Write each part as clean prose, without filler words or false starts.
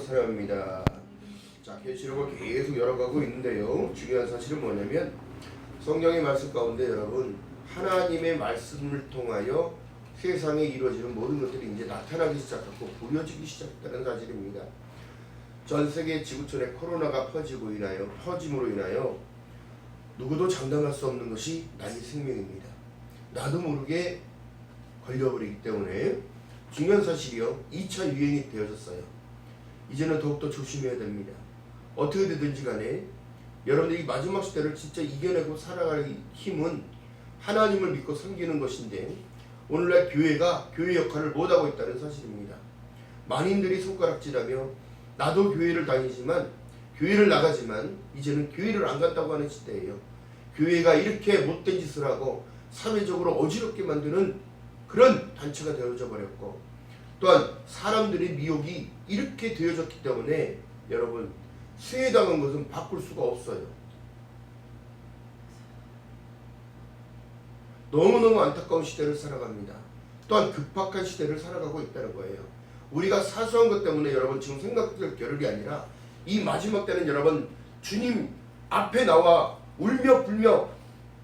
사랑합니다. 자, 계시록을 계속 열어가고 있는데요. 중요한 사실은 뭐냐면 성경의 말씀 가운데 여러분 하나님의 말씀을 통하여 세상에 이루어지는 모든 것들이 이제 나타나기 시작하고 보여지기 시작했다는 사실입니다. 전 세계 지구촌에 코로나가 퍼짐으로 인하여 누구도 장담할 수 없는 것이 나의 생명입니다. 나도 모르게 걸려버리기 때문에 중요한 사실이요. 2차 유행이 되어졌어요. 이제는 더욱더 조심해야 됩니다. 어떻게 되든지 간에 여러분들이 마지막 시대를 진짜 이겨내고 살아갈 힘은 하나님을 믿고 섬기는 것인데 오늘날 교회가 교회 역할을 못하고 있다는 사실입니다. 만인들이 손가락질하며 나도 교회를 다니지만 교회를 나가지만 이제는 교회를 안 간다고 하는 시대예요. 교회가 이렇게 못된 짓을 하고 사회적으로 어지럽게 만드는 그런 단체가 되어져 버렸고 또한 사람들의 미혹이 이렇게 되어졌기 때문에 여러분 수혜당한 것은 바꿀 수가 없어요. 너무너무 안타까운 시대를 살아갑니다. 또한 급박한 시대를 살아가고 있다는 거예요. 우리가 사소한 것 때문에 여러분 지금 생각될 겨를이 아니라 이 마지막 때는 여러분 주님 앞에 나와 울며 불며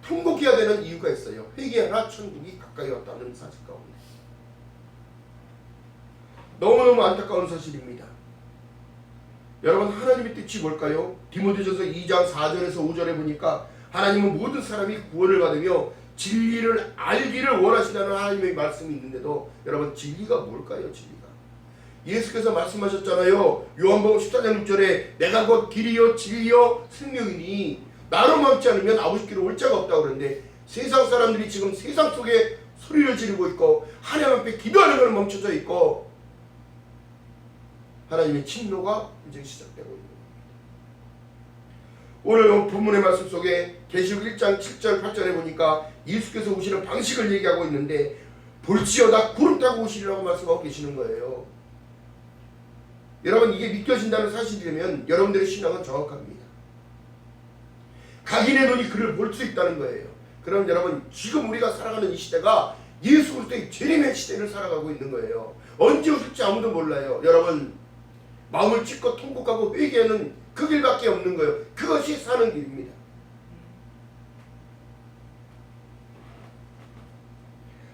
통곡해야 되는 이유가 있어요. 회개하라 천국이 가까이 왔다는 사실 가운데 너무너무 안타까운 사실입니다. 여러분 하나님의 뜻이 뭘까요? 디모데전서 2장 4절에서 5절에 보니까 하나님은 모든 사람이 구원을 받으며 진리를 알기를 원하시다는 하나님의 말씀이 있는데도 여러분 진리가 뭘까요? 진리가 예수께서 말씀하셨잖아요. 요한복음 14장 6절에 내가 곧 길이요 진리요 생명이니 나로 맘지 않으면 아버지께로 올 자가 없다고 그러는데 세상 사람들이 지금 세상 속에 소리를 지르고 있고 하나님 앞에 기도하는 것은 멈춰져 있고 하나님의 진노가 이제 시작되고 있는 겁니다. 오늘 본문의 말씀 속에 계시록 1장 7절 8절에 보니까 예수께서 오시는 방식을 얘기하고 있는데 볼지어다 구름 타고 오시리라고 말씀하고 계시는 거예요. 여러분 이게 믿겨진다는 사실이라면 여러분들의 신앙은 정확합니다. 각인의 눈이 그를 볼 수 있다는 거예요. 그럼 여러분 지금 우리가 살아가는 이 시대가 예수 그리스도의 재림의 시대를 살아가고 있는 거예요. 언제 오실지 아무도 몰라요. 여러분 마음을 찢고 통곡하고 회개하는 그 길밖에 없는 거예요. 그것이 사는 길입니다.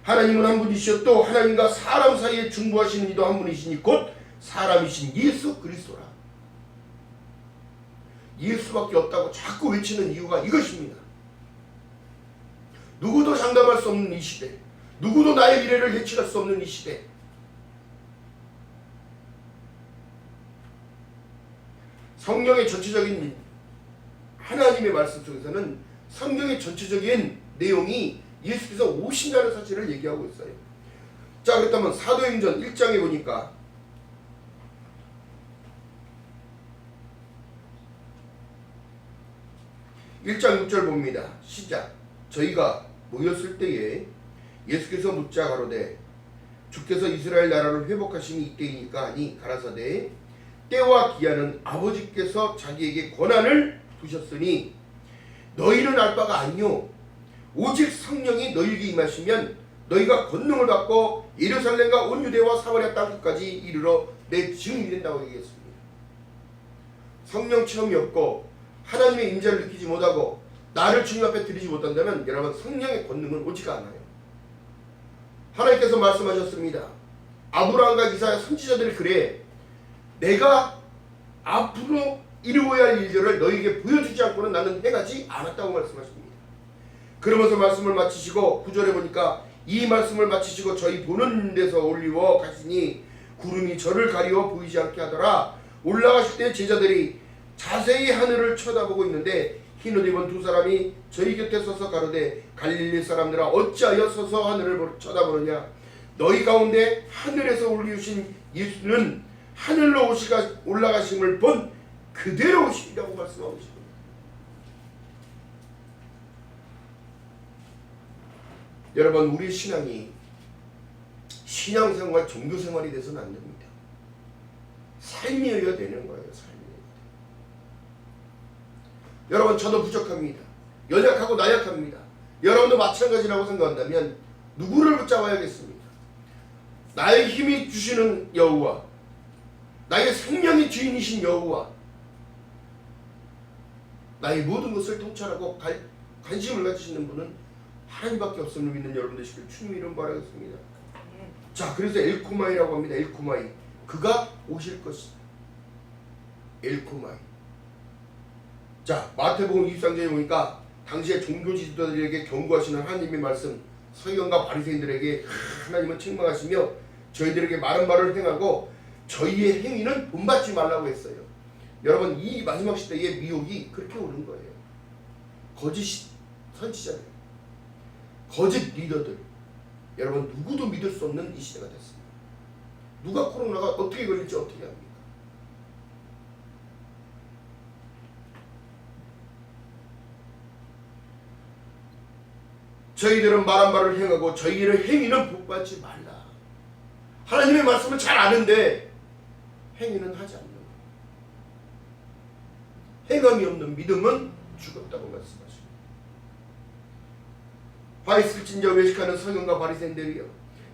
하나님은 한 분이시여 또 하나님과 사람 사이에 중보하시는 이도 한 분이시니 곧 사람이신 예수 그리스도라. 예수밖에 없다고 자꾸 외치는 이유가 이것입니다. 누구도 장담할 수 없는 이 시대, 누구도 나의 미래를 예측할 수 없는 이 시대, 성경의 전체적인 하나님의 말씀 속에서는 성경의 전체적인 내용이 예수께서 오신다는 사실을 얘기하고 있어요. 자, 그렇다면 사도행전 1장에 보니까 (1장 6절) 봅니다. 시작. 저희가 모였을 때에 예수께서 묻자 가로되 주께서 이스라엘 나라를 회복하심이 이때이니까 하니 가라사대 때와 기한은 아버지께서 자기에게 권한을 두셨으니 너희는 알 바가 아니요 오직 성령이 너희에게 임하시면 너희가 권능을 받고 예루살렘과 온 유대와 사마리아 땅끝까지 이르러 내 증인이 된다고 얘기했습니다. 성령 체험이 없고 하나님의 임재를 느끼지 못하고 나를 주님 앞에 드리지 못한다면 여러분 성령의 권능은 오지가 않아요. 하나님께서 말씀하셨습니다. 아브라함과 이사야 선지자들이 그래 내가 앞으로 이루어야 할 일들을 너희에게 보여주지 않고는 나는 행하지 않았다고 말씀하십니다. 그러면서 말씀을 마치시고 9절에 보니까 이 말씀을 마치시고 저희 보는 데서 올리워 가시니 구름이 저를 가리워 보이지 않게 하더라. 올라가실 때 제자들이 자세히 하늘을 쳐다보고 있는데 흰 옷 입은 두 사람이 저희 곁에 서서 가로되 갈릴리 사람들아 어찌하여 서서 하늘을 쳐다보느냐. 너희 가운데 하늘에서 올리우신 예수는 하늘로 올라가심을 본 그대로 오시리라고 말씀하고 있습니다. 여러분 우리의 신앙이 신앙생활 종교생활이 돼서는 안 됩니다. 삶이어야 되는 거예요. 삶이. 여러분 저도 부족합니다. 연약하고 나약합니다. 여러분도 마찬가지라고 생각한다면 누구를 붙잡아야겠습니까? 나의 힘이 주시는 여호와 나의 생명의 주인이신 여호와, 나의 모든 것을 통찰하고 관심을 가지시는 분은 하나님밖에 없음을 믿는 여러분 되시길 주님 이름 바라겠습니다. 자, 그래서 엘코마이라고 합니다. 엘코마이, 그가 오실 것이다. 엘코마이. 자, 마태복음 23장에 보니까 당시에 종교 지도자들에게 경고하시는 하나님의 말씀, 서기관과 바리새인들에게 하나님은 책망하시며 저희들에게 마른 바를 행하고 저희의 행위는 본받지 말라고 했어요. 여러분, 이 마지막 시대의 미혹이 그렇게 오는 거예요. 거짓 선지자들, 거짓 리더들, 여러분 누구도 믿을 수 없는 이 시대가 됐습니다. 누가 코로나가 어떻게 걸릴지 어떻게 합니까? 저희들은 말한 바를 행하고 저희의 행위는 복받지 말라. 하나님의 말씀을 잘 아는데 행위는 하지 않는 거예요. 행함이 없는 믿음은 죽었다고 말씀하십니다. 화 있을진저 외식하는 서기관과 바리새인들이여,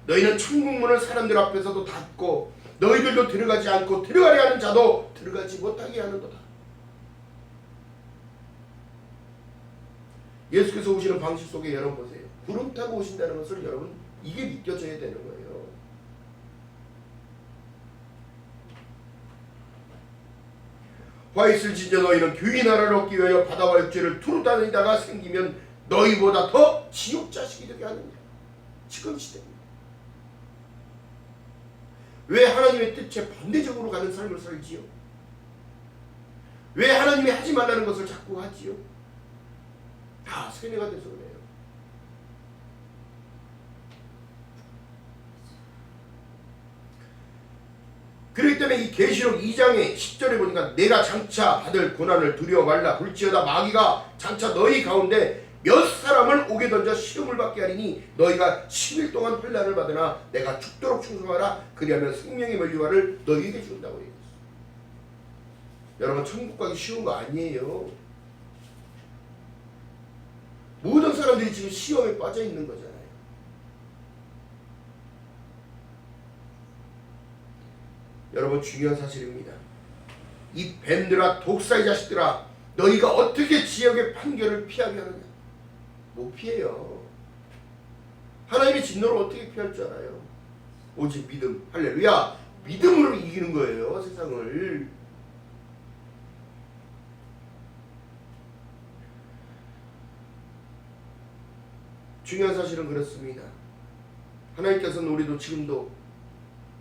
너희는 천국문을 사람들 앞에서도 닫고 너희들도 들어가지 않고 들어가려 하는 자도 들어가지 못하게 하는도다. 예수께서 오시는 방식 속에 여러분 보세요. 구름 타고 오신다는 것을 여러분 이게 믿겨져야 되는 거예요. 화 있을진저 너희는 교회 나라를 얻기 위하여 바다와 육지를 두루 다니다가 생기면 너희보다 더 지옥 자식이 되게 하느냐. 지금 시대입니다. 왜 하나님의 뜻에 반대적으로 가는 삶을 살지요? 왜 하나님이 하지 말라는 것을 자꾸 하지요? 다 세뇌가 돼서 그래요. 그렇기 때문에 이 계시록 2장의 10절에 보니까 내가 장차 받을 고난을 두려워 말라. 볼지어다 마귀가 장차 너희 가운데 몇 사람을 옥에 던져 시험을 받게 하리니 너희가 10일 동안 환난을 받으나 내가 죽도록 충성하라. 그리하면 생명의 면류관을 너희에게 준다고 얘기했어요. 여러분, 천국 가기 쉬운 거 아니에요. 모든 사람들이 지금 시험에 빠져 있는 거잖아요. 여러분, 중요한 사실입니다. 이 뱀들아, 독사의 자식들아, 너희가 어떻게 지옥의 판결을 피하게 하느냐? 못 피해요. 하나님의 진노를 어떻게 피할 줄 알아요? 오직 믿음. 할렐루야. 믿음으로 이기는 거예요, 세상을. 중요한 사실은 그렇습니다. 하나님께서는 우리도 지금도,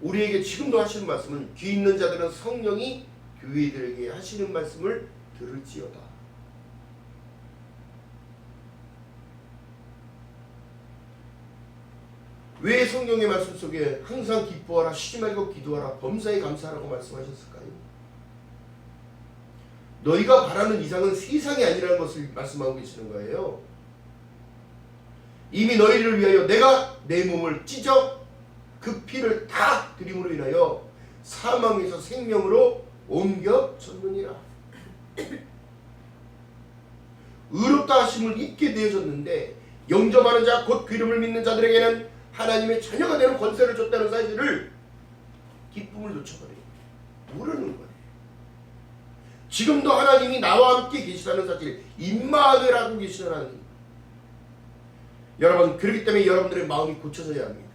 우리에게 지금도 하시는 말씀은 귀 있는 자들은 성령이 교회들에게 하시는 말씀을 들을지어다. 왜 성경의 말씀 속에 항상 기뻐하라, 쉬지 말고 기도하라, 범사에 감사하라고 말씀하셨을까요? 너희가 바라는 이상은 세상이 아니라는 것을 말씀하고 계시는 거예요. 이미 너희를 위하여 내가 내 몸을 찢어 그 피를 다 드림으로 인하여 사망에서 생명으로 옮겨졌느니라. 의롭다 하심을 입게 되어졌는데 영접하는 자 곧 그 이름을 믿는 자들에게는 하나님의 자녀가 되는 권세를 줬다는 사실을, 기쁨을 놓쳐버려요. 모르는 거예요. 지금도 하나님이 나와 함께 계시다는 사실, 임마누엘 하고 계시는 하나님. 여러분, 그렇기 때문에 여러분들의 마음이 고쳐져야 합니다.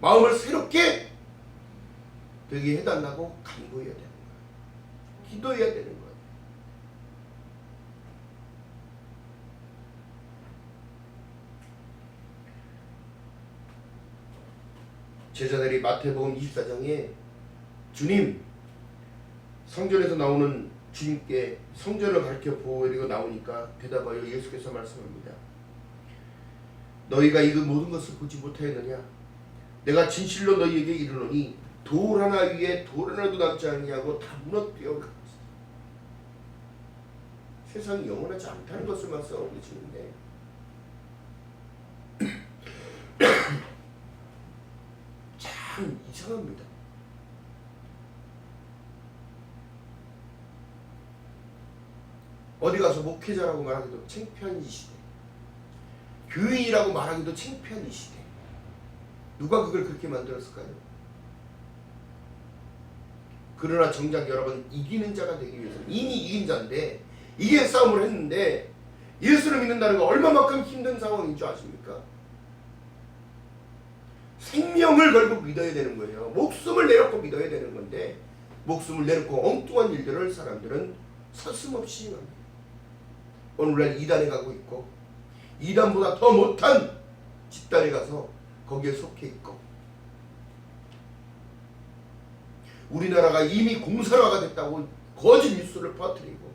마음을 새롭게 되게 해달라고 간구해야 되는 거예요. 기도해야 되는 거예요. 제자들이 마태복음 24장에 주님, 성전에서 나오는 주님께 성전을 가르쳐 보이고 나오니까 대답하여 예수께서 말씀합니다. 너희가 이 모든 것을 보지 못하였느냐? 내가 진실로 너희에게 이르노니 돌 하나 위에 돌 하나도 남지 아니하고 다 무너뜨려 갈 것이다. 세상이 영원하지 않다는 것을 말씀하고 계시는데 참 이상합니다. 어디 가서 목회자라고 말하기도 창피한 이 시대, 교인이라고 말하기도 창피한 이 시대, 누가 그걸 그렇게 만들었을까요? 그러나 정작 여러분 이기는 자가 되기 위해서 이미 이긴 자인데 이게 싸움을 했는데 예수를 믿는다는 거 얼마만큼 힘든 상황인 줄 아십니까? 생명을 걸고 믿어야 되는 거예요. 목숨을 내놓고 믿어야 되는 건데 목숨을 내놓고 엉뚱한 일들을 사람들은 서슴없이 합니다. 오늘날 이단에 가고 있고 이단보다 더 못한 집단에 가서 거기에 속해 있고 우리나라가 이미 공산화가 됐다고 거짓 뉴스를 퍼뜨리고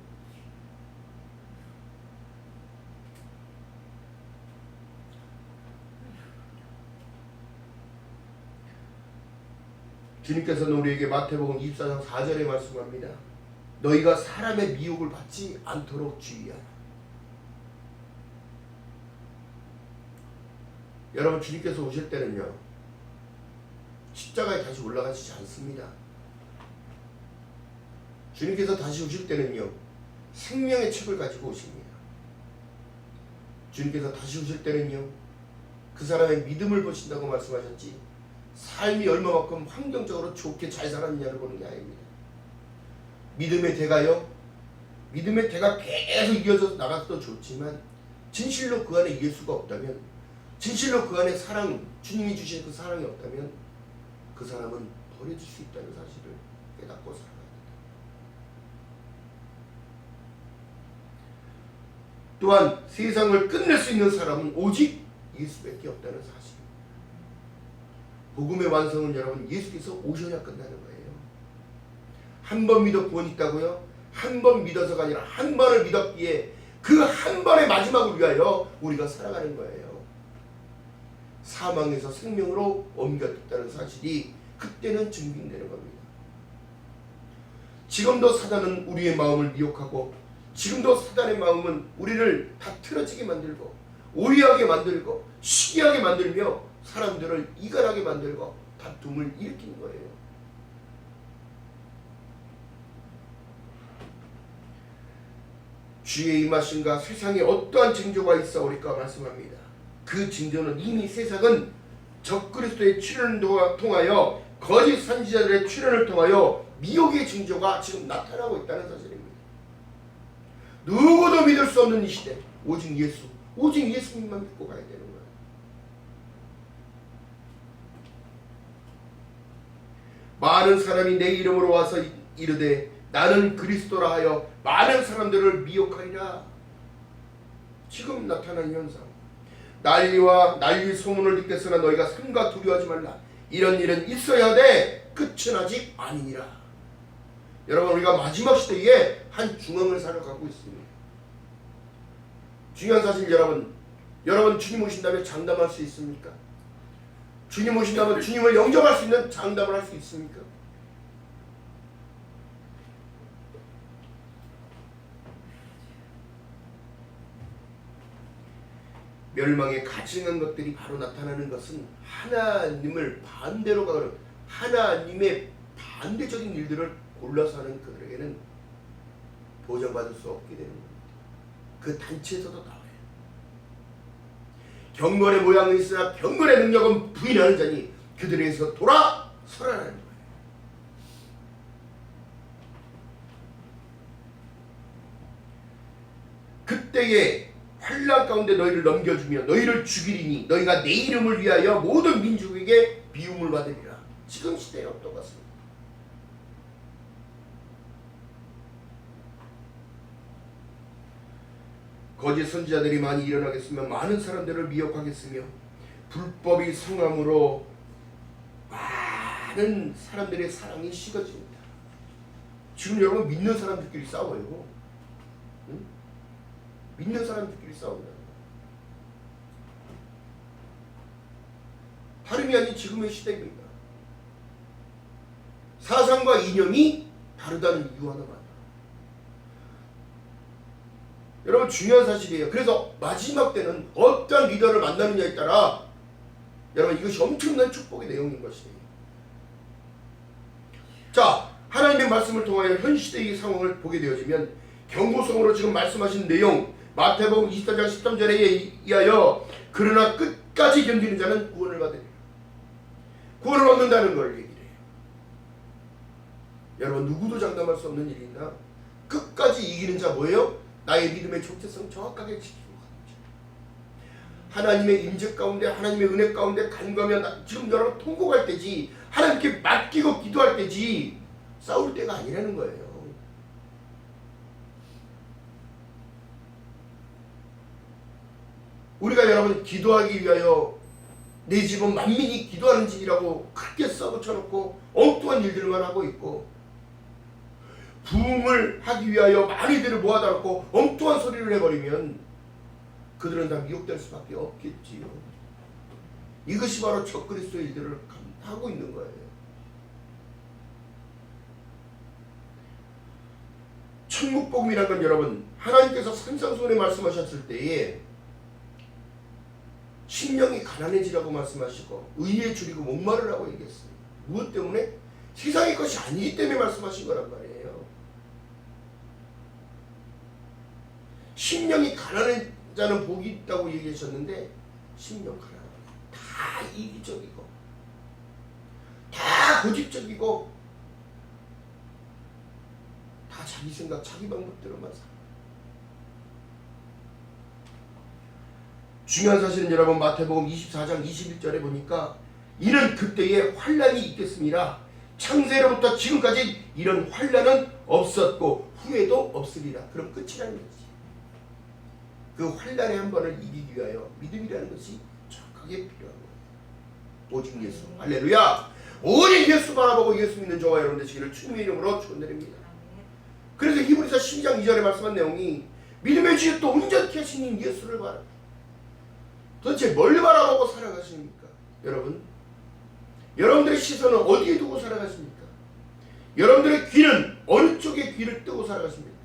주님께서는 우리에게 마태복음 24장 4절에 말씀합니다. 너희가 사람의 미혹을 받지 않도록 주의하라. 여러분 주님께서 오실 때는요 십자가에 다시 올라가시지 않습니다. 주님께서 다시 오실 때는요 생명의 책을 가지고 오십니다. 주님께서 다시 오실 때는요 그 사람의 믿음을 보신다고 말씀하셨지 삶이 얼마만큼 환경적으로 좋게 잘 살았느냐를 보는 게 아닙니다. 믿음의 대가요 믿음의 대가 계속 이어져서 나가도 좋지만 진실로 그 안에 예수가 없다면 진실로 그 안에 사랑 주님이 주신 그 사랑이 없다면 그 사람은 버려질 수 있다는 사실을 깨닫고 살아가야 됩니다. 또한 세상을 끝낼 수 있는 사람은 오직 예수밖에 없다는 사실. 복음의 완성은 여러분 예수께서 오셔야 끝나는 거예요. 한 번 믿어 구원 있다고요? 한 번 믿어서가 아니라 한 번을 믿었기에 그 한 번의 마지막을 위하여 우리가 살아가는 거예요. 사망에서 생명으로 옮겼다는 사실이 그때는 증빙되는 겁니다. 지금도 사단은 우리의 마음을 미혹하고 지금도 사단의 마음은 우리를 다 틀어지게 만들고 오해하게 만들고 시기하게 만들며 사람들을 이간하게 만들고 다툼을 일으키는 거예요. 주의 임하심과 세상에 어떠한 징조가 있사오리까 말씀합니다. 그 징조는 이미 세상은 적그리스도의 출현을 통하여 거짓 선지자들의 출현을 통하여 미혹의 징조가 지금 나타나고 있다는 사실입니다. 누구도 믿을 수 없는 이 시대 오직 예수님만 믿고 가야 되는 거예요. 많은 사람이 내 이름으로 와서 이르되 나는 그리스도라 하여 많은 사람들을 미혹하리라. 지금 나타난 현상. 난리 소문을 듣겠으나 너희가 삼가 두려워하지 말라. 이런 일은 있어야 돼. 끝은 아직 아니니라. 여러분 우리가 마지막 시대에 한 중앙을 살아가고 있습니다. 중요한 사실 여러분 주님 오신 다음에 장담할 수 있습니까? 주님 오신다면 주님을 영접할 수 있는 장담을 할 수 있습니까? 멸망에 가증한 것들이 바로 나타나는 것은 하나님을 반대로 가는 하나님의 반대적인 일들을 골라서 하는 그들에게는 보장받을 수 없게 되는 겁니다. 그 단체에서도 나와요. 경건의 모양은 있으나 경건의 능력은 부인하는 자니 그들에게서 돌아서라는 거예요. 그때에 환난 가운데 너희를 넘겨주며 너희를 죽이리니 너희가 내 이름을 위하여 모든 민족에게 비움을 받으리라. 지금 시대가 똑같습니다. 거짓 선지자들이 많이 일어나겠으며 많은 사람들을 미혹하겠으며 불법이 성함으로 많은 사람들의 사랑이 식어집니다. 지금 여러분 믿는 사람들끼리 싸워요. 응? 믿는 사람들끼리 싸운다. 다름이 아닌 지금의 시대입니다. 사상과 이념이 다르다는 이유 하나만. 여러분 중요한 사실이에요. 그래서 마지막 때는 어떠한 리더를 만나느냐에 따라 여러분 이것이 엄청난 축복의 내용인 것이에요. 자, 하나님의 말씀을 통하여 현 시대의 상황을 보게 되어지면 경고성으로 지금 말씀하신 내용 마태복음 24장 13절에 의하여 그러나 끝까지 견디는 자는 구원을 받으리라. 구원을 얻는다는 걸 얘기해요. 여러분 누구도 장담할 수 없는 일이나 끝까지 이기는 자 뭐예요? 나의 믿음의 정체성 정확하게 지키고 하나님의 임재 가운데 하나님의 은혜 가운데 간과하면 지금 여러분 통곡할 때지 하나님께 맡기고 기도할 때지 싸울 때가 아니라는 거예요. 우리가 여러분 기도하기 위하여 내 집은 만민이 기도하는 집이라고 크게 써붙여놓고 엉뚱한 일들만 하고 있고 부흥을 하기 위하여 많이들을 모아다 놓고 엉뚱한 소리를 해버리면 그들은 다 미혹될 수밖에 없겠지요. 이것이 바로 적그리스도의 일들을 하고 있는 거예요. 천국복음이라는 건 여러분 하나님께서 산상수훈에 말씀하셨을 때에 심령이 가난해지라고 말씀하시고 의에 줄이고 목마르라고 얘기했어요. 무엇 때문에? 세상의 것이 아니기 때문에 말씀하신 거란 말이에요. 심령이 가난한 자는 복이 있다고 얘기하셨는데 심령 가난한 다 이기적이고 다 고집적이고 다 자기 생각 자기 방법대로만 살아. 중요한 사실은 여러분 마태복음 24장 21절에 보니까 이는 그때에 환난이 있겠습니다. 창세로부터 지금까지 이런 환난은 없었고 후에도 없으리라. 그럼 끝이라는 거지. 그 환난의 한 번을 이기기 위하여 믿음이라는 것이 정확하게 필요한 거예요. 오직 예수. 할렐루야. 오직 예수 바라보고 예수 믿는 저와 여러분 되시기를 주님의 이름으로 축원드립니다. 그래서 히브리서 12장 2절에 말씀한 내용이 믿음의 주에 또 온전케 하시는 예수를 바라. 도대체 뭘 바라보고 살아가십니까? 여러분, 여러분들의 시선은 어디에 두고 살아가십니까? 여러분들의 귀는 어느 쪽에 귀를 뜨고 살아가십니까?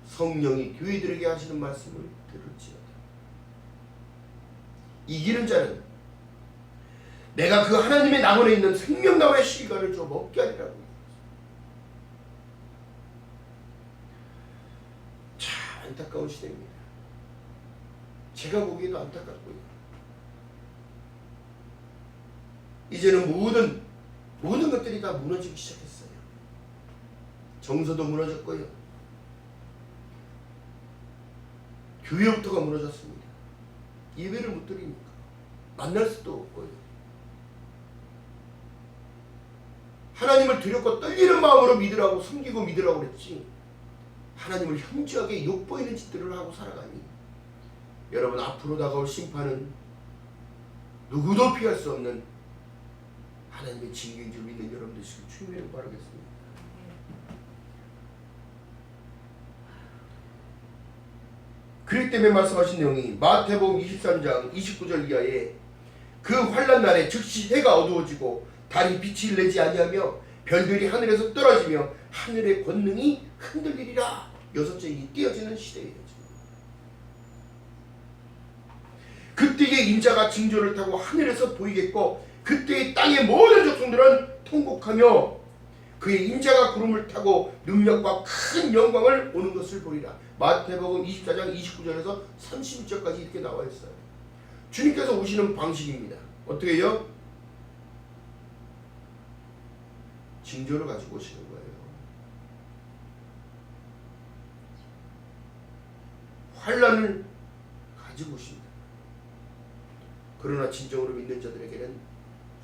성령이 교회들에게 하시는 말씀을 들을지어다. 이기는 자는 내가 그 하나님의 나무에 있는 생명나무의 실과를 좀 먹게 하리라고. 참 안타까운 시대입니다. 제가 보기에도 안타깝고요. 이제는 모든 것들이 다 무너지기 시작했어요. 정서도 무너졌고요. 교회부터가 무너졌습니다. 예배를 못 드리니까 만날 수도 없고요. 하나님을 두렵고 떨리는 마음으로 믿으라고 섬기고 믿으라고 그랬지 하나님을 현저하게 욕보이는 짓들을 하고 살아가니 여러분 앞으로 다가올 심판은 누구도 피할 수 없는 하나님의 징계인 줄 믿는 여러분 되시길 주님의 이름으로 바라겠습니다. 그렇기 때문에 말씀하신 내용이 마태복음 23장 29절 이하에 그 환난 날에 즉시 해가 어두워지고 달이 빛을 내지 아니하며 별들이 하늘에서 떨어지며 하늘의 권능이 흔들리리라. 여섯째 이 띄어지는 시대예요. 그때의 인자가 징조를 타고 하늘에서 보이겠고 그때의 땅의 모든 족속들은 통곡하며 그의 인자가 구름을 타고 능력과 큰 영광을 오는 것을 보리라. 마태복음 24장 29절에서 31절까지 이렇게 나와 있어요. 주님께서 오시는 방식입니다. 어떻게 해요? 징조를 가지고 오시는 거예요. 환난을 가지고 오십니다. 그러나 진정으로 믿는 자들에게는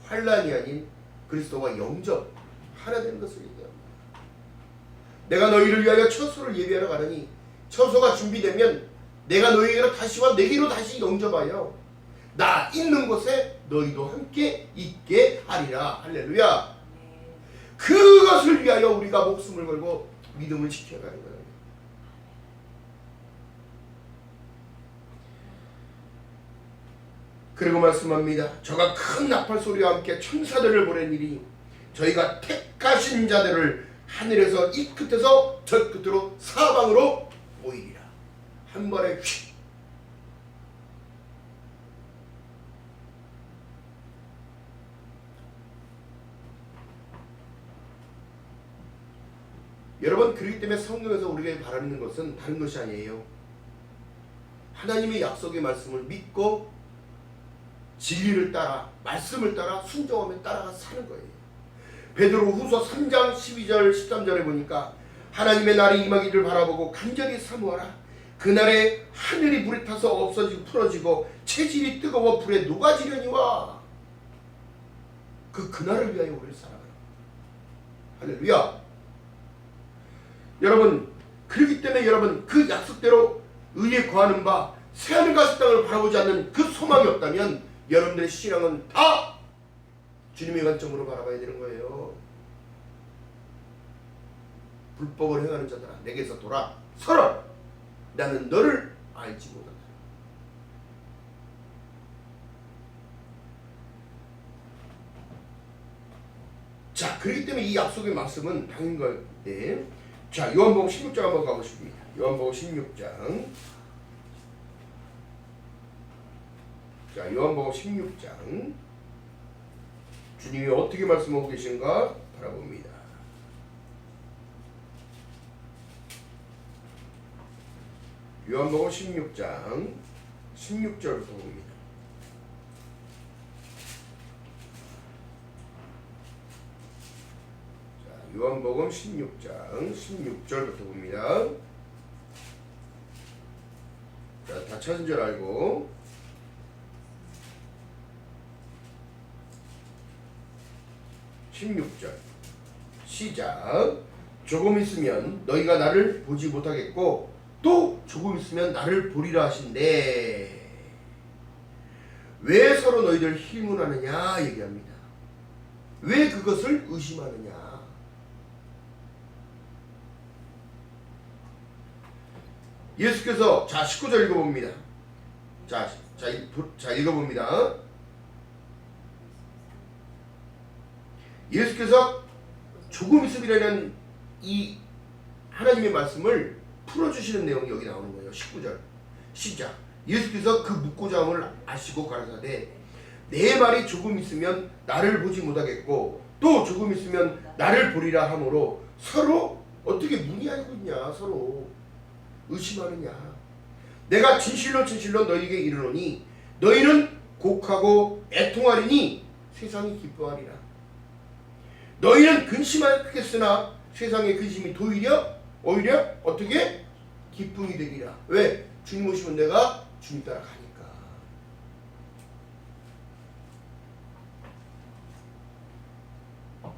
환난이 아닌 그리스도와 영접 하나 되는 것을 얘기합니다. 내가 너희를 위하여 처소를 예비하러 가느니 처소가 준비되면 내가 너희에게로 다시 와 내게로 다시 영접하여 나 있는 곳에 너희도 함께 있게 하리라. 할렐루야. 그것을 위하여 우리가 목숨을 걸고 믿음을 지켜가는 거예요. 그리고 말씀합니다. 저가 큰 나팔 소리와 함께 천사들을 보내니니 저희가 택하신 자들을 하늘에서 이 끝에서 저 끝으로 사방으로 모이리라. 한 번에 휙. 여러분 그렇기 때문에 성경에서 우리가 바라는 것은 다른 것이 아니에요. 하나님의 약속의 말씀을 믿고 진리를 따라 말씀을 따라 순종하며 따라가 사는 거예요. 베드로후서 3장 12절 13절에 보니까 하나님의 날이 임하기를 바라보고 간절히 사모하라. 그날에 하늘이 불에 타서 없어지고 풀어지고 체질이 뜨거워 불에 녹아지려니와. 그날을 위하여 우리를 살아가라. 할렐루야. 여러분, 그렇기 때문에 여러분 그 약속대로 의에 거하는 바 새하늘과 새 땅을 바라보지 않는 그 소망이 없다면 여러분들의 신앙은 다 주님의 관점으로 바라봐야 되는 거예요. 불법을 행하는 자들아 내게서 돌아서라. 나는 너를 알지 못한다. 자, 그렇기 때문에 이 약속의 말씀은 당연한 건데, 자, 요한복음 16장 한번 가보십니다. 요한복음 16장. 자, 요한복음 16장. 주님이 어떻게 말씀하고 계신가 바라봅니다. 요한복음 16장 16절부터 봅니다. 자, 요한복음 16장 16절부터 봅니다. 자, 다 찾은 줄 알고 16절 시작. 조금 있으면 너희가 나를 보지 못하겠고 또 조금 있으면 나를 보리라 하신대. 왜 서로 너희들 희문하느냐 얘기합니다. 왜 그것을 의심하느냐. 예수께서 자 19절 읽어봅니다. 자 읽어봅니다. 예수께서 조금 있음이라는 이 하나님의 말씀을 풀어주시는 내용이 여기 나오는 거예요. 19절 시작. 예수께서 그 묻고자 함을 아시고 가라사대 내 말이 조금 있으면 나를 보지 못하겠고 또 조금 있으면 나를 보리라 하므로 서로 어떻게 문의하고 있냐. 서로 의심하느냐. 내가 진실로 진실로 너희에게 이르노니 너희는 곡하고 애통하리니 세상이 기뻐하리라. 너희는 근심하겠으나 세상의 근심이 오히려 어떻게? 기쁨이 되리라. 왜? 주님 오시면 내가 주님 따라 가니까. 어.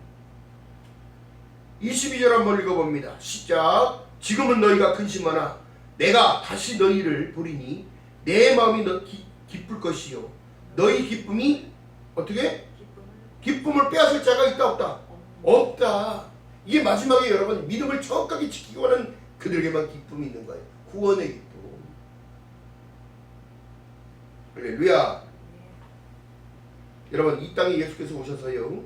22절 한번 읽어봅니다. 시작. 지금은 너희가 근심하나 내가 다시 너희를 보리니 내 마음이 기쁠 것이요 너희 기쁨이 어떻게? 기쁨을 빼앗을 자가 있다 없다? 없다. 이게 마지막에 여러분 믿음을 정확하게 지키기 원하는 그들에게만 기쁨이 있는 거예요. 구원의 기쁨. 할렐루야. 여러분 이 땅에 예수께서 오셔서요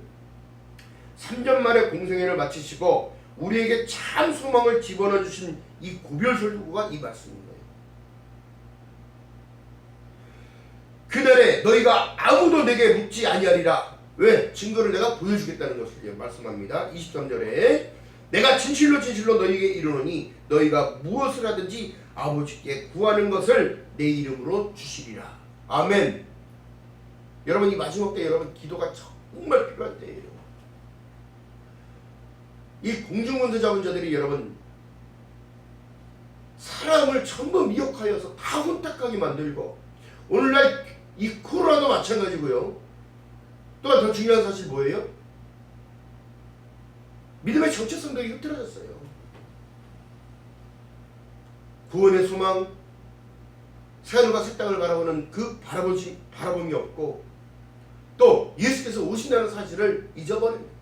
3년 만에 공생애를 마치시고 우리에게 참 소망을 집어넣어 주신 이 고별설교가 이 말씀인 거예요. 그날에 너희가 아무도 내게 묻지 아니하리라. 왜? 증거를 내가 보여주겠다는 것을 말씀합니다. 23절에 내가 진실로 진실로 너희에게 이르노니 너희가 무엇을 하든지 아버지께 구하는 것을 내 이름으로 주시리라. 아멘. 여러분 이 마지막 때 여러분 기도가 정말 필요할 때예요. 이 공중권세 잡은 자들이 여러분 사람을 전부 미혹하여서 다 혼탁하게 만들고 오늘날 이 코로나도 마찬가지고요. 또한 더 중요한 사실 뭐예요? 믿음의 정체성도 흐트러졌어요. 구원의 소망, 새하늘과 새 땅을 바라보는 그 바라봄이 없고 또 예수께서 오신다는 사실을 잊어버립니다.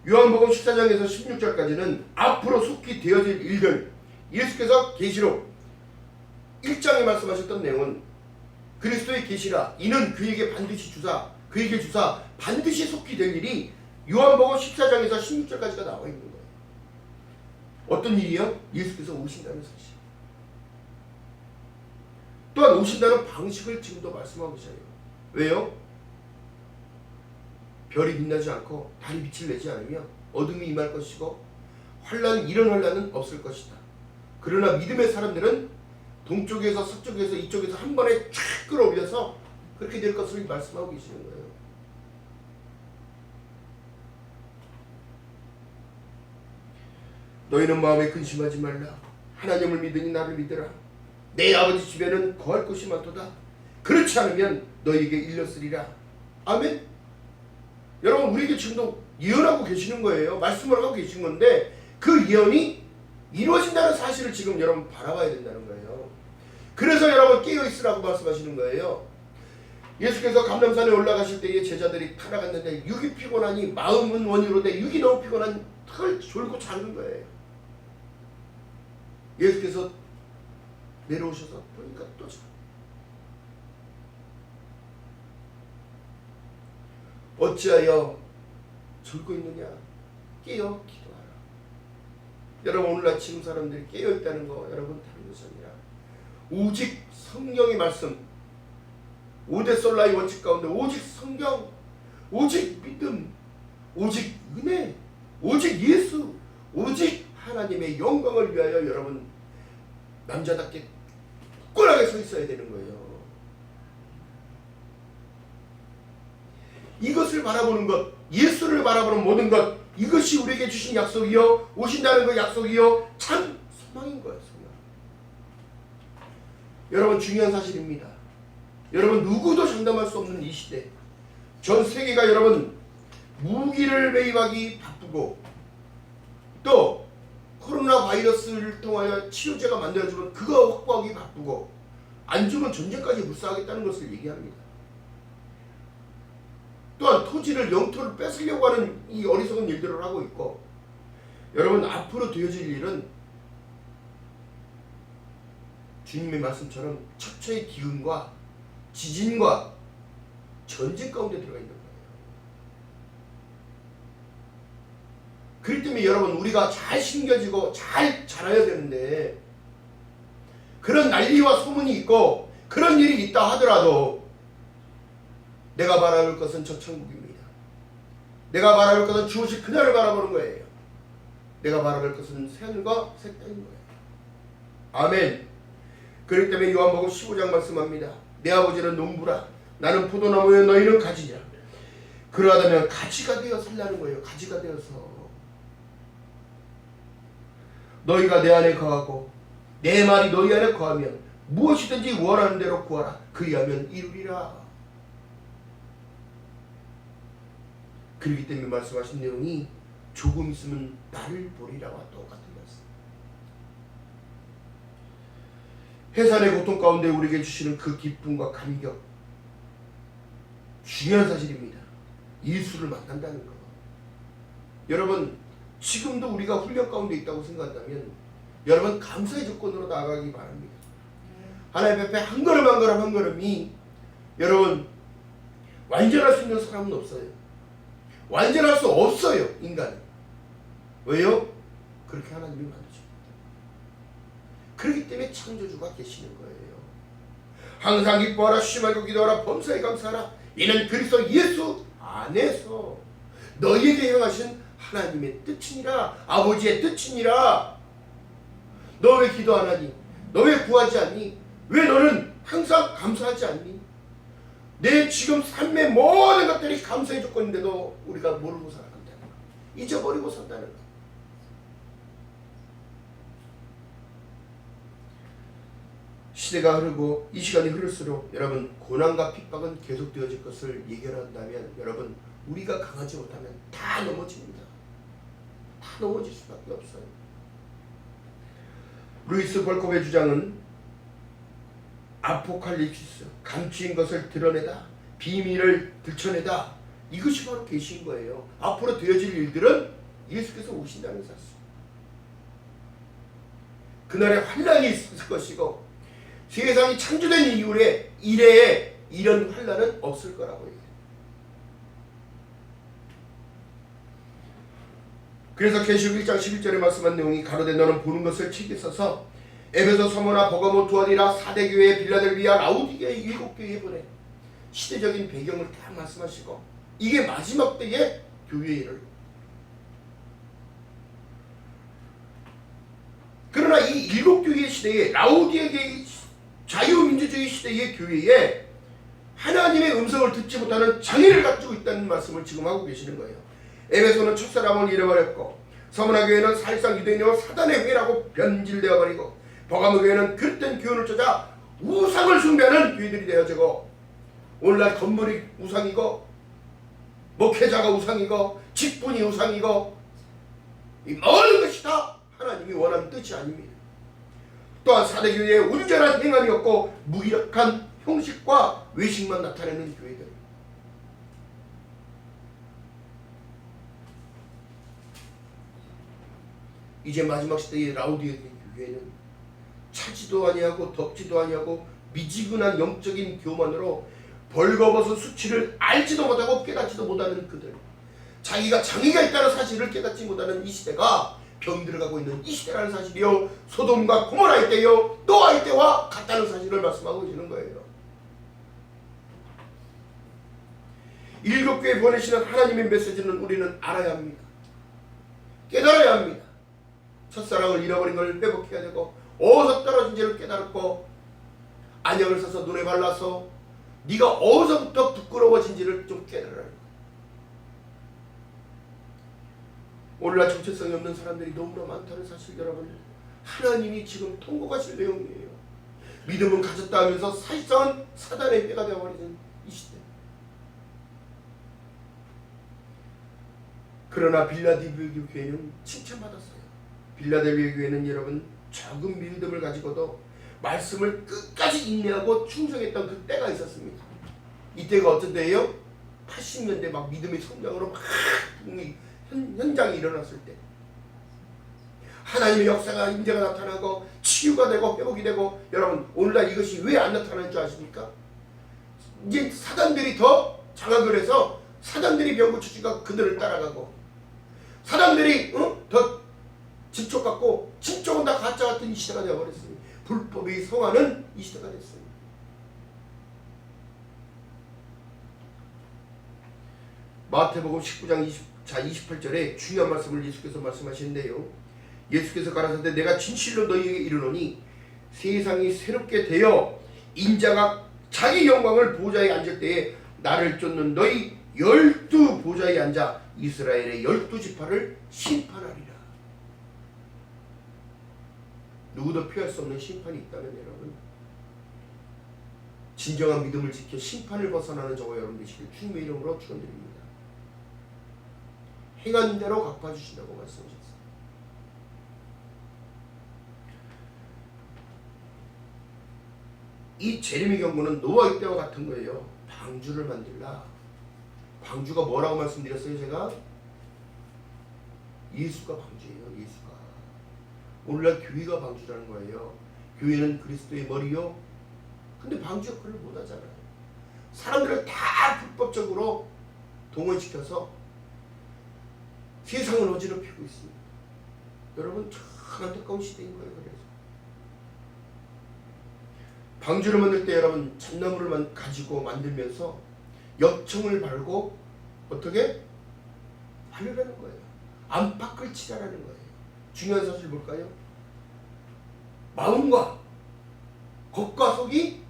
요한복음 14장에서 16절까지는 앞으로 속히 되어질 일들, 예수께서 계시록 1장에 말씀하셨던 내용은 그리스도의 계시라 이는 그에게 주사 반드시 속히 될 일이 요한복음 14장에서 16절까지가 나와 있는 거예요. 어떤 일이요? 예수께서 오신다는 사실. 또한 오신다는 방식을 지금도 말씀하고 있어요. 왜요? 별이 빛나지 않고 달이 빛을 내지 않으며 어둠이 임할 것이고 이런 환란은 없을 것이다. 그러나 믿음의 사람들은 동쪽에서 서쪽에서 이쪽에서 한 번에 쫙 끌어올려서 그렇게 될 것을 말씀하고 계시는 거예요. 너희는 마음에 근심하지 말라. 하나님을 믿으니 나를 믿으라. 내 아버지 집에는 거할 곳이 많도다. 그렇지 않으면 너희에게 일렀으리라. 아멘. 여러분, 우리에게 지금도 예언하고 계시는 거예요. 말씀을 하고 계신 건데 그 예언이 이루어진다는 사실을 지금 여러분 바라봐야 된다는 거예요. 그래서 여러분 깨어있으라고 말씀하시는 거예요. 예수께서 감람산에 올라가실 때에 제자들이 타나갔는데 육이 피곤하니 마음은 원이로되 육이 너무 피곤하니 털 졸고 자는 거예요. 예수께서 내려오셔서 보니까 또 자. 어찌하여 졸고 있느냐? 깨어 기도하라. 여러분, 오늘날 지금 사람들이 깨어있다는 거 여러분 다른 것이 아니라 오직 성경의 말씀, 5대 솔라의 원칙 가운데 오직 성경, 오직 믿음, 오직 은혜, 오직 예수, 오직 하나님의 영광을 위하여 여러분 남자답게 굳건하게 서 있어야 되는 거예요. 이것을 바라보는 것, 예수를 바라보는 모든 것, 이것이 우리에게 주신 약속이요, 오신다는 그 약속이요, 참 소망인 거예요. 소망. 여러분, 중요한 사실입니다. 여러분, 누구도 장담할 수 없는 이 시대, 전 세계가 여러분 무기를 매입하기 바쁘고 또 코로나 바이러스를 통하여 치료제가 만들어주면 그거 확보하기 바쁘고 안 주면 전쟁까지 불사하겠다는 것을 얘기합니다. 또한 토지를 영토를 뺏으려고 하는 이 어리석은 일들을 하고 있고, 여러분 앞으로 되어질 일은 주님의 말씀처럼 첩처의 기근과 지진과 전쟁 가운데 들어가 있는 거예요. 그렇기 때문에 여러분 우리가 잘 심겨지고 잘 자라야 되는데, 그런 난리와 소문이 있고 그런 일이 있다 하더라도 내가 바라볼 것은 저 천국입니다. 내가 바라볼 것은 주오실 그날을 바라보는 거예요. 내가 바라볼 것은 새하늘과 새 땅인 거예요. 아멘. 그렇기 때문에 요한복음 15장 말씀합니다. 내 아버지는 농부라 나는 포도나무여 너희는 가지냐. 그러하다면 가지가 되어 살라는 거예요. 가지가 되어서 너희가 내 안에 거하고 내 말이 너희 안에 거하면 무엇이든지 원하는 대로 구하라. 그리하면 이루리라. 그렇기 때문에 말씀하신 내용이 조금 있으면 나를 보리라와 똑같은 말씀. 해산의 고통 가운데 우리에게 주시는 그 기쁨과 감격, 중요한 사실입니다. 예수를 만난다는 거. 여러분 지금도 우리가 훈련 가운데 있다고 생각한다면 여러분 감사의 조건으로 나아가기 바랍니다. 하나님 앞에 한 걸음 한 걸음 한 걸음이 여러분 완전할 수 있는 사람은 없어요. 완전할 수 없어요. 인간은. 왜요? 그렇게 하나님이 만드십니다. 그렇기 때문에 창조주가 계시는 거예요. 항상 기뻐하라, 쉬지 말고 기도하라, 범사에 감사하라. 이는 그리스도 예수 안에서 너희에게 행하신 하나님의 뜻이니라. 아버지의 뜻이니라. 너 왜 기도 안 하니? 너 왜 구하지 않니? 왜 너는 항상 감사하지 않니? 내 지금 삶의 모든 것들이 감사의 조건인데도 우리가 모르고 살아간다는 거, 잊어버리고 산다는 거. 시대가 흐르고 이 시간이 흐를수록 여러분 고난과 핍박은 계속되어질 것을 예견한다면 여러분 우리가 강하지 못하면 다 넘어집니다. 다 넘어질 수밖에 없어요. 루이스 벌콥의 주장은 아포칼립시스, 감추인 것을 드러내다, 비밀을 들춰내다, 이것이 바로 계시인 거예요. 앞으로 되어질 일들은 예수께서 오신다는 사실. 그날에 환난이 있을 것이고 세상이 창조된 이후에 이래에 이런 환난은 없을 거라고 얘기해요. 그래서 계시록 1장 11절에 말씀한 내용이 가로되 너는 보는 것을 책에 써서 에베소, 서머나, 버가모, 두아디라, 4대 교회, 빌라델비아, 라우디게의 7교회에 보내. 시대적인 배경을 다 말씀하시고 이게 마지막 때의 교회를. 그러나 이 7교회 시대에 라우디게의 자유민주주의 시대의 교회에 하나님의 음성을 듣지 못하는 장애를 가지고 있다는 말씀을 지금 하고 계시는 거예요. 에베소는 첫사람을 잃어버렸고, 서문화 교회는 사실상 유대인이요 사단의 회라고 변질되어 버리고, 버가모 교회는 그릇된 교훈을 찾아 우상을 숭배하는 교회들이 되어지고, 오늘날 건물이 우상이고, 목회자가 우상이고, 직분이 우상이고, 이 모든 것이 다 하나님이 원하는 뜻이 아닙니다. 또한 사대교회에 온전한 행함이 없고 무기력한 형식과 외식만 나타내는 교회들. 이제 마지막 시대의 라우디게아 교회는 차지도 아니하고 덥지도 아니하고 미지근한 영적인 교만으로 벌거벗은 수치를 알지도 못하고 깨닫지도 못하는 그들, 자기가 장애가 있다는 사실을 깨닫지 못하는 이 시대가 병이 들어가고 있는 이 시대라는 사실이요, 소돔과 고모라의 때요 노아의 때와 같다는 사실을 말씀하고 계시는 거예요. 일곱 교회 보내시는 하나님의 메시지는 우리는 알아야 합니다. 깨달아야 합니다. 첫사랑을 잃어버린 걸 회복해야 되고, 어디서 떨어진지를 깨달고, 안약을 써서 눈에 발라서 네가 어디서부터 부끄러워진지를 좀 깨달아야 합니다. 오늘날 정체성이 없는 사람들이 너무나 많다는 사실, 여러분, 하나님이 지금 통곡하실 내용이에요. 믿음은 가졌다 하면서 사실상은 사단의 뼈가 되어버리는 이 시대. 그러나 빌라델비아 교회는 칭찬받았어요. 빌라델비아 교회는 여러분 적은 믿음을 가지고도 말씀을 끝까지 인내하고 충성했던 그 때가 있었습니다. 이때가 어떤 때예요? 80년대 막 믿음의 성장으로 막 현장이 일어났을 때, 하나님의 역사가 임재가 나타나고 치유가 되고 회복이 되고, 여러분 오늘날 이것이 왜 안 나타나는 줄 아십니까? 이제 사단들이 더 장악을 해서 사단들이 병 고쳐주니까 그들을 따라가고, 사단들이 더 진쪽 같고 진쪽은 다 가짜 같은 이 시대가 되어버렸습니다. 불법이 성하는 이 시대가 됐습니다. 마태복음 19장 28절에 중요한 말씀을 예수께서 말씀하시는데요, 예수께서 가라사대 내가 진실로 너희에게 이르노니 세상이 새롭게 되어 인자가 자기 영광을 보좌에 앉을 때에 나를 쫓는 너희 12 보좌에 앉아 이스라엘의 12지파를 심판하리라. 누구도 피할 수 없는 심판이 있다면 여러분, 진정한 믿음을 지켜 심판을 벗어나는 저와 여러분 되시길 주님의 이름으로 축원드립니다. 행한 대로 갚아주신다고 말씀하셨어요. 이 재림의 경고는 노아의 때와 같은 거예요. 방주를 만들라. 방주가 뭐라고 말씀드렸어요? 제가 예수가 방주예요. 예수가. 오늘날 교회가 방주라는 거예요. 교회는 그리스도의 머리요. 근데 방주 역할을 못하잖아요. 사람들을 다 불법적으로 동원시켜서 세상을 어지럽히고 있습니다. 여러분 참 안타까운 시대인 거예요. 그래서 방주를 만들 때 여러분 잣나무를 가지고 만들면서 엽청을 바르고 어떻게 바르라는 거예요. 안팎을 칠하라는 거예요. 중요한 사실 볼까요? 마음과 겉과 속이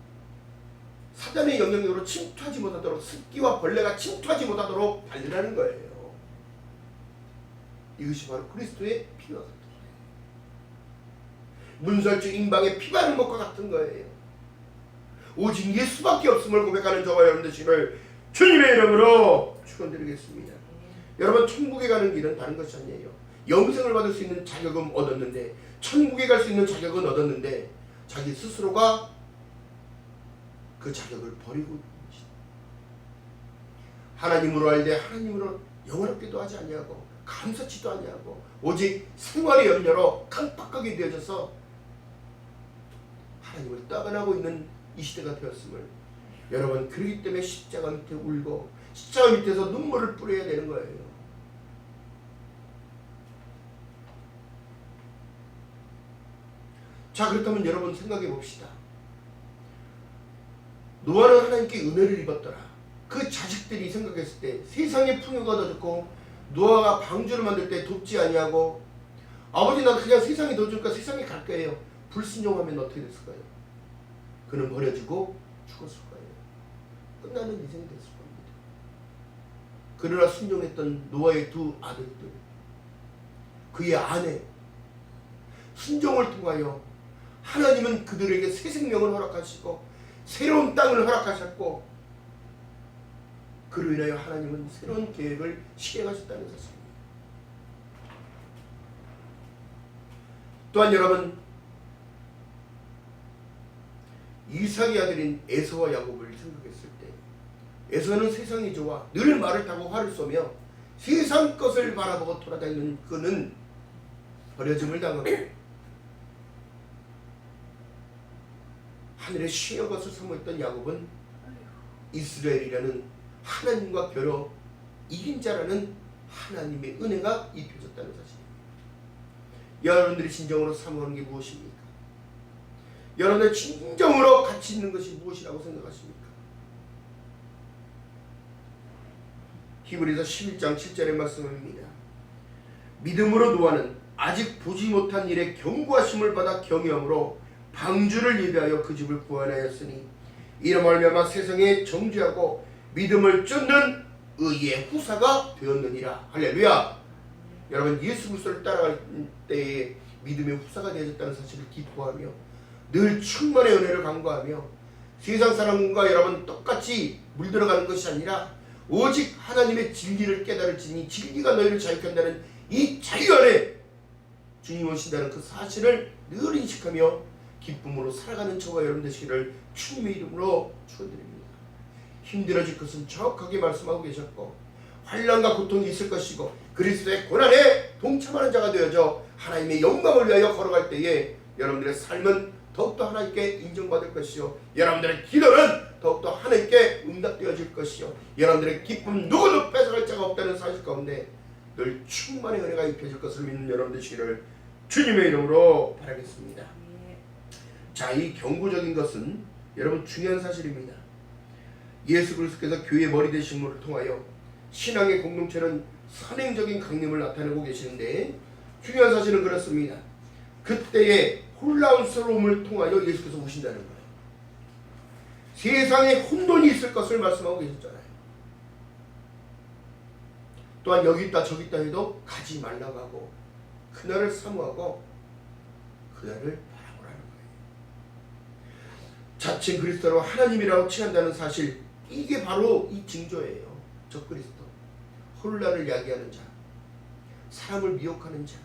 사단의 영향력으로 침투하지 못하도록, 습기와 벌레가 침투하지 못하도록 바르라는 거예요. 이것이 바로 그리스도의 피와 같은 거예요. 문설주 임방의 피 바른 것과 같은 거예요. 오직 예수밖에 없음을 고백하는 저와 여러분 되시기를 주님의 이름으로 축원드리겠습니다. 여러분 천국에 가는 길은 다른 것이 아니에요. 영생을 받을 수 있는 자격은 얻었는데, 천국에 갈 수 있는 자격은 얻었는데 자기 스스로가 그 자격을 버리고 있는 것이다. 하나님으로 할 때 하나님으로 영원롭게도 하지 아니하고 감사치도 아니하고 오직 생활의 염려로 깜빡하게 되어져서 하나님을 떠나고 있는 이 시대가 되었음을, 여러분 그러기 때문에 십자가 밑에 울고 십자가 밑에서 눈물을 뿌려야 되는 거예요. 자, 그렇다면 여러분 생각해 봅시다. 노아는 하나님께 은혜를 입었더라. 그 자식들이 생각했을 때 세상의 풍요가 더 좋고, 노아가 방주를 만들 때 돕지 아니하고, 아버지 난 그냥 세상이 더 좋으니까 세상에 갈 거예요. 불순종하면 어떻게 됐을까요? 그는 버려지고 죽었을 거예요. 끝나는 인생이 됐을 겁니다. 그러나 순종했던 노아의 두 아들들, 그의 아내, 순종을 통하여 하나님은 그들에게 새 생명을 허락하시고 새로운 땅을 허락하셨고, 그로 인하여 하나님은 새로운 계획을 시행하셨다는 사실입니다. 또한 여러분, 이삭의 아들인 에서와 야곱을 생각했을 때, 에서는 세상이 좋아 늘 말을 타고 활을 쏘며 세상 것을 바라보고 돌아다니는 그는 버려짐을 당하고 하늘의 쉬어 것을 사모했던 야곱은 이스라엘이라는 하나님과 겨뤄 이긴 자라는 하나님의 은혜가 입혀졌다는 사실입니다. 여러분들이 진정으로 사모하는 게 무엇입니까? 여러분들 진정으로 가치 있는 것이 무엇이라고 생각하십니까? 히브리서 11장 7절의 말씀입니다. 믿음으로 노아는 아직 보지 못한 일에 경고하심을 받아 경외함으로 방주를 예비하여 그 집을 구원하였으니 이로 말미암아 세상에 정죄하고 믿음을 쫓는 의의 후사가 되었느니라. 할렐루야. 여러분, 예수 그리스도를 따라갈 때에 믿음의 후사가 되어졌다는 사실을 기뻐하며 늘 충만의 은혜를 간구하며 세상 사람과 여러분 똑같이 물들어가는 것이 아니라 오직 하나님의 진리를 깨달을지니 진리가 너희를 자유케 한다는 이 자유 안에 주님 오신다는 그 사실을 늘 인식하며 기쁨으로 살아가는 저와 여러분 되시기를 주님의 이름으로 축원드립니다. 힘들어질 것은 정확하게 말씀하고 계셨고 환난과 고통이 있을 것이고 그리스도의 고난에 동참하는 자가 되어져 하나님의 영광을 위하여 걸어갈 때에 여러분들의 삶은 더욱더 하나님께 인정받을 것이요, 여러분들의 기도는 더욱더 하나님께 응답되어질 것이요, 여러분들의 기쁨 누구도 뺏어갈 자가 없다는 사실 가운데 늘 충만의 은혜가 입혀질 것을 믿는 여러분 되시기를 주님의 이름으로 바라겠습니다. 자, 이 경고적인 것은 여러분 중요한 사실입니다. 예수 그리스도께서 교회의 머리 되심을 통하여 신앙의 공동체는 선행적인 강림을 나타내고 계시는데, 중요한 사실은 그렇습니다. 그때의 혼란스러움을 통하여 예수께서 오신다는 거예요. 세상에 혼돈이 있을 것을 말씀하고 계셨잖아요. 또한 여기 있다 저기 있다 해도 가지 말라고 하고 그날을 사모하고 그날을 바라보라는 거예요. 자칭 그리스도로 하나님이라고 칭한다는 사실, 이게 바로 이 징조예요. 적그리스도, 혼란을 야기하는 자, 사람을 미혹하는 자.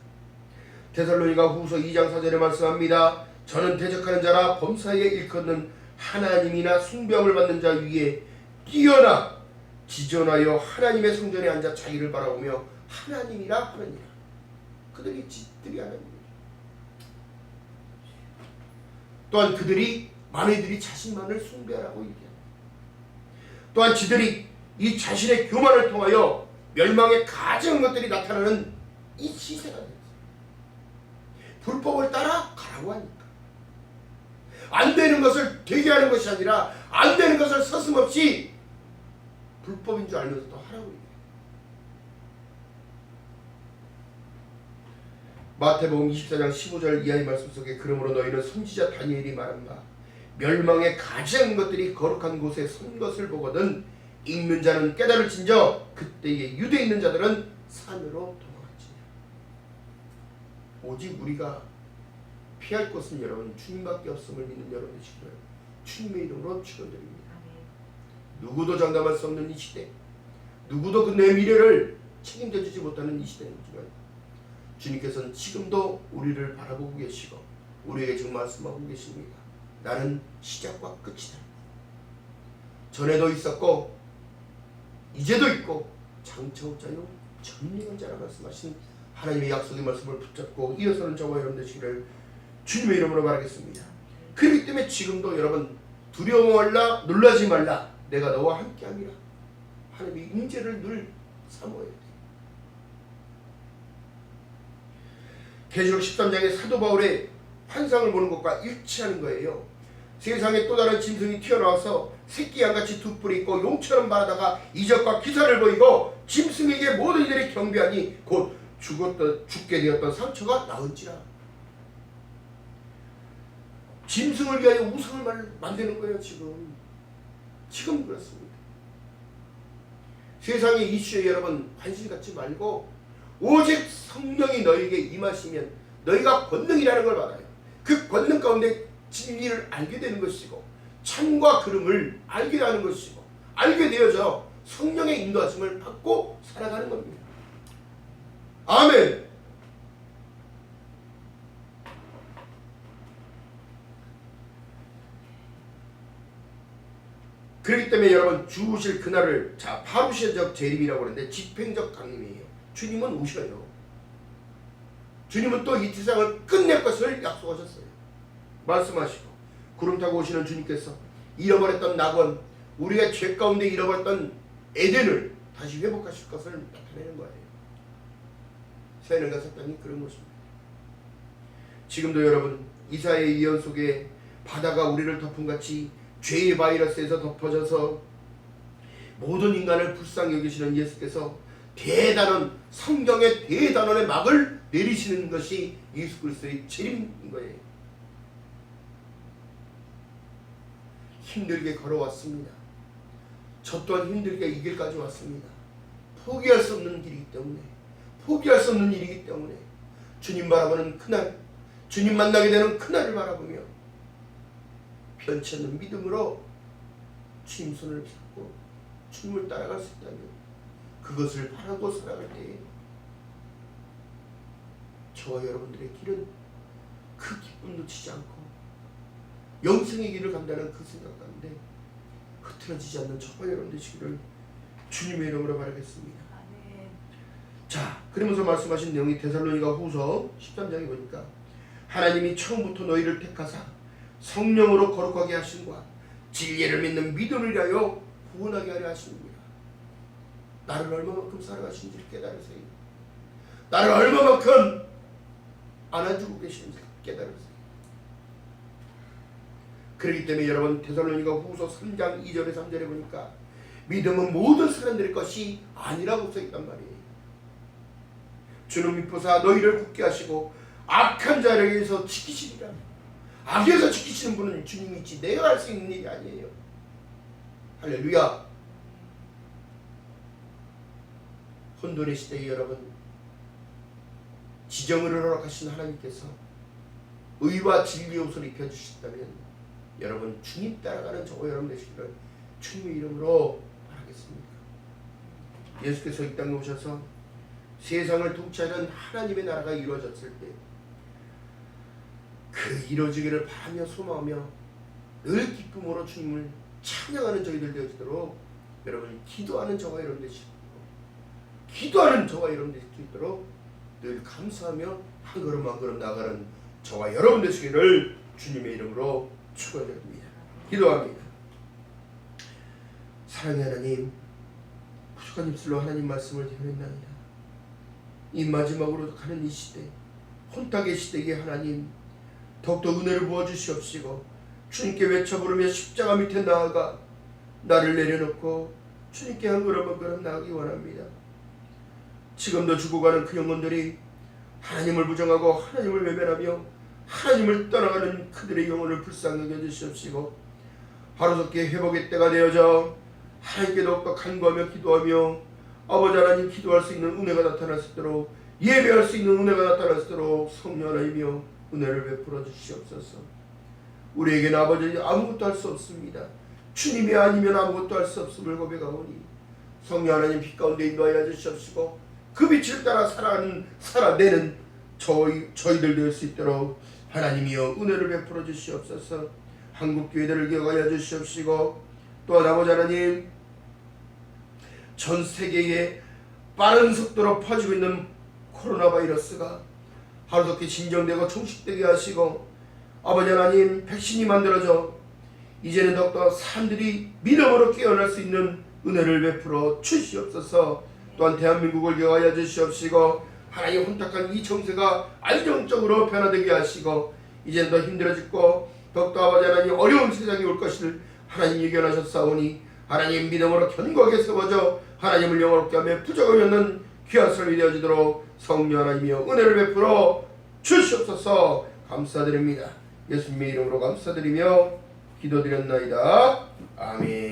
데살로니가 후서 2장 4절에 말씀합니다. 저는 대적하는 자라 범사에 일컫는 하나님이나 숭배함을 받는 자 위에 뛰어나 지존하여 하나님의 성전에 앉아 자기를 바라보며 하나님이라 하느니라. 그들이 하나님이라. 또한 그들이 마네들이 자신만을 숭배하라고 얘기합니다. 또한 지들이 이 자신의 교만을 통하여 멸망에 가증한 것들이 나타나는 이 시세가 됩니다. 불법을 따라 가라고 하니까 안 되는 것을 되게 하는 것이 아니라 안 되는 것을 서슴없이 불법인 줄 알면서도 하라고 얘기해요. 마태복음 24장 15절 이하의 말씀 속에 그러므로 너희는 선지자 다니엘이 말한 바 멸망에 가증한 것들이 거룩한 곳에 선 것을 보거든 읽는 자는 깨달을진저 그때에 유대에 있는 자들은 산으로 도망할지니라. 오직 우리가 피할 것은 여러분 주님밖에 없음을 믿는 여러분 되시기를 주님의 이름으로 축원드립니다. 누구도 장담할 수 없는 이 시대, 누구도 그 내 미래를 책임져 주지 못하는 이 시대이지만 주님께서는 지금도 우리를 바라보고 계시고 우리에게 지금 말씀하고 계십니다. 나는 시작과 끝이다. 전에도 있었고 이제도 있고 장차 올 자요 전능한 자라 말씀하신 하나님의 약속의 말씀을 붙잡고 이어서는 저와 여러분 되시기를 주님의 이름으로 바라겠습니다. 그렇기 때문에 지금도 여러분 두려워 말라, 놀라지 말라, 내가 너와 함께함이라. 하나님의 임재를 늘 사모해야 돼요. 계시록 13장의 사도 바울의 환상을 보는 것과 일치하는 거예요. 세상에 또 다른 짐승이 튀어나와서 새끼 양같이 두 뿔이 있고 용처럼 말하다가 이적과 기사를 보이고 짐승에게 모든 이들이 경배하니 곧 죽게 되었던 상처가 나은지라. 짐승을 위하여 우상을 만드는 거예요. 지금 그렇습니다. 세상의 이슈에 여러분 관심 갖지 말고 오직 성령이 너에게 임하시면 너희가 권능이라는 걸 받아요. 그 권능 가운데 진리를 알게 되는 것이고 참과 그름을 알게 되는 것이고 알게 되어져 성령의 인도하심을 받고 살아가는 겁니다. 아멘. 그렇기 때문에 여러분 주우실 그날을 파루시아적 재림이라고 하는데 집행적 강림이에요. 주님은 오셔요. 주님은 또 이 세상을 끝낼 것을 약속하셨어요. 말씀하시고 구름 타고 오시는 주님께서 잃어버렸던 낙원, 우리가 죄 가운데 잃어버렸던 에덴을 다시 회복하실 것을 나타내는 거예요. 새하늘과 새 땅이 그런 것입니다. 지금도 여러분 이사야의 예언 속에 바다가 우리를 덮음같이 죄의 바이러스에서 덮어져서 모든 인간을 불쌍히 여기시는 예수께서 대단한 성경의 대단원의 막을 내리시는 것이 예수 그리스도의 재림인 거예요. 힘들게 걸어왔습니다. 저 또한 힘들게 이 길까지 왔습니다. 포기할 수 없는 길이기 때문에, 포기할 수 없는 일이기 때문에 주님 바라보는 그날, 주님 만나게 되는 그날을 바라보며 변치 않는 믿음으로 주님 손을 잡고 주님을 따라갈 수 있다면 그것을 바라고 살아갈 때에 저와 여러분들의 길은 그 기쁨 놓치지 않고 영생의 길을 간다는 그 생각 가운데 흐트러지지 않는 저와 여러분 되시기를 주님의 이름으로 바라겠습니다. 자, 그러면서 말씀하신 내용이 데살로니가 후서 13장에 보니까 하나님이 처음부터 너희를 택하사 성령으로 거룩하게 하심과 진리를 믿는 믿음을 위하여 구원하게 하려 하십니다. 나를 얼마만큼 사랑하시는지 깨달으세요. 나를 얼마만큼 안아주고 계시는지 깨달으세요. 그렇기 때문에 여러분 데살로니가 후서 3장 2절에 3절에 보니까 믿음은 모든 사람들의 것이 아니라고 써있단 말이에요. 주는 미포사 너희를 굳게 하시고 악한 자에게서 지키시리라. 악에서 지키시는 분은 주님이지 내가 할 수 있는 일이 아니에요. 할렐루야. 혼돈의 시대에 여러분 지정을 허락하신 하나님께서 의와 진리의 옷을 입혀주셨다면 여러분 주님 따라가는 저와 여러분 되시기를 주님의 이름으로 바라겠습니다. 예수께서 이 땅에 오셔서 세상을 통치하는 하나님의 나라가 이루어졌을 때 그 이루어지기를 바라며 소망하며 늘 기쁨으로 주님을 찬양하는 저희들 되어지도록 여러분 기도하는 저와 여러분 되시고 기도하는 저와 여러분 될 수 있도록 늘 감사하며 한 걸음 한 걸음 나아가는 저와 여러분 되시기를 주님의 이름으로 축원드립니다. 기도합니다. 사랑의 하나님, 부족한 입술로 하나님 말씀을 드렸나이다. 이 마지막으로 가는 이 시대, 혼탁의 시대에 하나님 더욱더 은혜를 부어주시옵시고 주님께 외쳐 부르며 십자가 밑에 나아가 나를 내려놓고 주님께 한 걸음 한 걸음 나아가기 원합니다. 지금도 죽어가는 그 영혼들이 하나님을 부정하고 하나님을 외면하며 하나님을 떠나가는 그들의 영혼을 불쌍히 여겨주시옵시고 하루속히 회복의 때가 되어져 하나님께 더욱더 간구하며 기도하며 아버지 하나님 기도할 수 있는 은혜가 나타날 수 있도록 예배할 수 있는 은혜가 나타날 수 있도록 성령 하나님이여 은혜를 베풀어 주시옵소서. 우리에게는 아버지 아무것도 할 수 없습니다. 주님이 아니면 아무것도 할 수 없음을 고백하오니 성령 하나님 빛 가운데 인도하여 주시옵시고 그 빛을 따라 살아내는 저희들 될 수 있도록 하나님이여 은혜를 베풀어 주시옵소서. 한국 교회들을 기억하여 주시옵시고 또한 아버지 하나님 전 세계에 빠른 속도로 퍼지고 있는 코로나 바이러스가 하루속히 진정되고 종식되게 하시고 아버지 하나님 백신이 만들어져 이제는 더욱더 사람들이 믿음으로 깨어날 수 있는 은혜를 베풀어 주시옵소서. 또한 대한민국을 기억하여 주시옵시고 하나님 혼탁한 이 정세가 안정적으로 변화되게 하시고 이제는 더 힘들어지고 더욱더 아버지 하나님 어려운 세상이 올 것을 하나님 예견하셨사오니 하나님 믿음으로 견고하게 세워져 하나님을 영원롭게 하며 부족함이 없는 귀한 삶이 되어지도록 성령 하나님이여 은혜를 베풀어 주시옵소서. 감사드립니다. 예수님의 이름으로 감사드리며 기도드렸나이다. 아멘.